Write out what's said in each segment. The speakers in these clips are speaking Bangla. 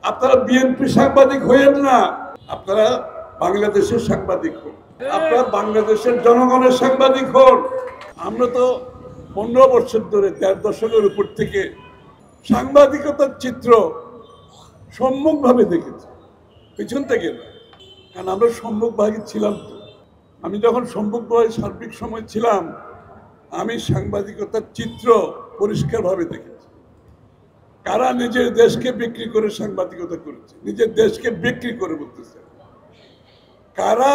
আপনারা বিএনপি সাংবাদিক হইেন না, আপনারা বাংলাদেশের সাংবাদিক হন, আপনারা বাংলাদেশের জনগণের সাংবাদিক হন। আমরা তো 15 বছর ধরে 1.5 দশকের উপর থেকে সাংবাদিকতার চিত্র সম্মুখভাবে দেখেছি, পিছন থেকে না। কারণ আমরা সম্মুখভাগে ছিলাম। তো আমি যখন সম্মুখভাবে সার্বিক সময় ছিলাম, আমি সাংবাদিকতার চিত্র পরিষ্কারভাবে দেখেছি। কারা নিজের দেশকে বিক্রি করে সাংবাদিকতা করেছে, নিজের দেশকে বিক্রি করে বলতেছে, কারা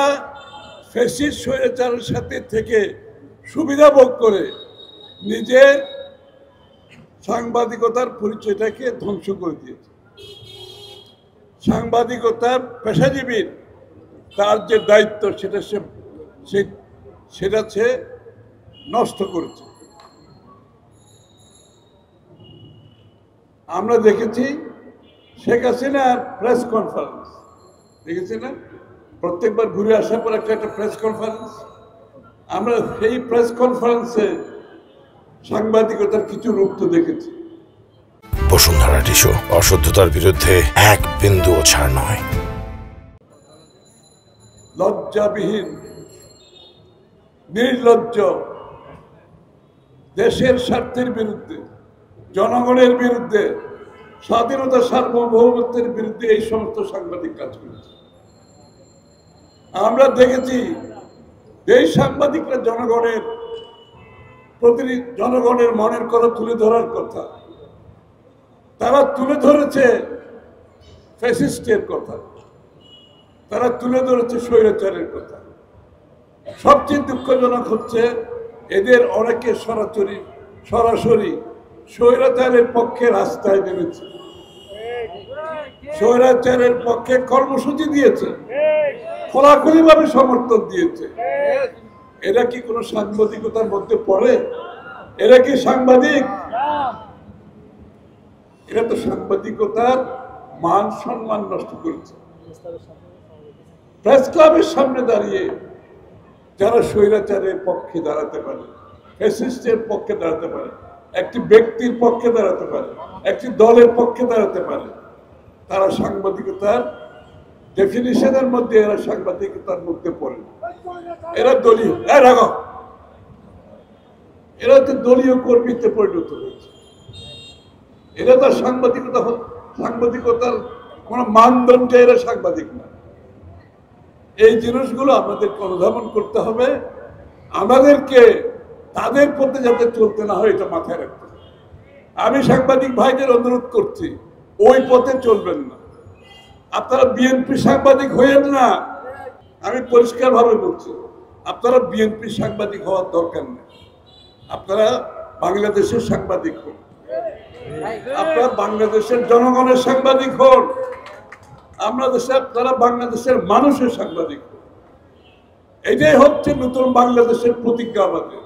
ফ্যাসিস্ট স্বৈরাচারের সাথে থেকে সুবিধা ভোগ করে নিজের সাংবাদিকতার পরিচয়টাকে ধ্বংস করে দিয়েছে। সাংবাদিকতার পেশাজীবীর তার যে দায়িত্ব সেটা সে নষ্ট করেছে। আমরা দেখেছি শেখ হাসিনার প্রেস কনফারেন্স, দেখেছি না? প্রত্যেকবার ঘুরে আসার পর একটা প্রেস কনফারেন্স। আমরা সেই প্রেস কনফারেন্সে সাংবাদিকতার কিছু রূপ তো দেখেছি। বসুন্ধরা টিস্যু অশুদ্ধতার বিরুদ্ধে এক বিন্দুও ছাড় নয়। লজ্জাবিহীন, নির্লজ্জ, দেশের স্বার্থের বিরুদ্ধে, জনগণের বিরুদ্ধে, স্বাধীনতা সার্বভৌমত্বের বিরুদ্ধে এই সমস্ত সাংবাদিক কাজ করেছে। আমরা দেখেছি এই সাংবাদিকরা জনগণের মনের কথা তুলে ধরার কথা, তারা তুলে ধরেছে ফ্যাসিস্টের কথা, তারা তুলে ধরেছে স্বৈরাচারের কথা। সবচেয়ে দুঃখজনক হচ্ছে এদের অনেকে সরাসরি স্বৈরাচারের পক্ষে রাস্তায় নেমেছে, স্বৈরাচারের পক্ষে কর্মসূচি দিয়েছে, খোলাখুলিভাবে সমর্থন দিয়েছে। এরা কি কোনো সাংবাদিকতার মধ্যে পড়ে? এরা কি সাংবাদিক? এরা তো সাংবাদিকতার মান সম্মান নষ্ট করেছে। প্রেস ক্লাবের সামনে দাঁড়িয়ে যারা স্বৈরাচারের পক্ষে দাঁড়াতে পারে, ফ্যাসিস্টের পক্ষে দাঁড়াতে পারে, একটি ব্যক্তির পক্ষে দাঁড়াতে পারে, একটি দলের পক্ষে দাঁড়াতে পারে, তারা সাংবাদিকতার ডেফিনিশনের মধ্যে, এরা সাংবাদিকতার মধ্যে পড়ে। এরা দলীয়, এরা তো দলীয় কর্মীতে পরিণত হয়েছে। এরা তো সাংবাদিকতার কোন মানদণ্ডে এরা সাংবাদিক না। এই জিনিসগুলো আমাদেরকে অনুধাবন করতে হবে। আমাদেরকে তাদের পথে যাতে চলতে না হয় এটা মাথায় রাখতে হবে। আমি সাংবাদিক ভাইদের অনুরোধ করছি, ওই পথে চলবেন না। আপনারা বিএনপি সাংবাদিক হইেন না, আমি পরিষ্কার ভাবে বলছি, আপনারা বিএনপি সাংবাদিক হওয়ার দরকার নেই। আপনারা বাংলাদেশের সাংবাদিক হন, আপনারা বাংলাদেশের জনগণের সাংবাদিক হন, আপনারা বাংলাদেশের মানুষের সাংবাদিক হন। এটাই হচ্ছে নতুন বাংলাদেশের প্রতিজ্ঞা আমাদের।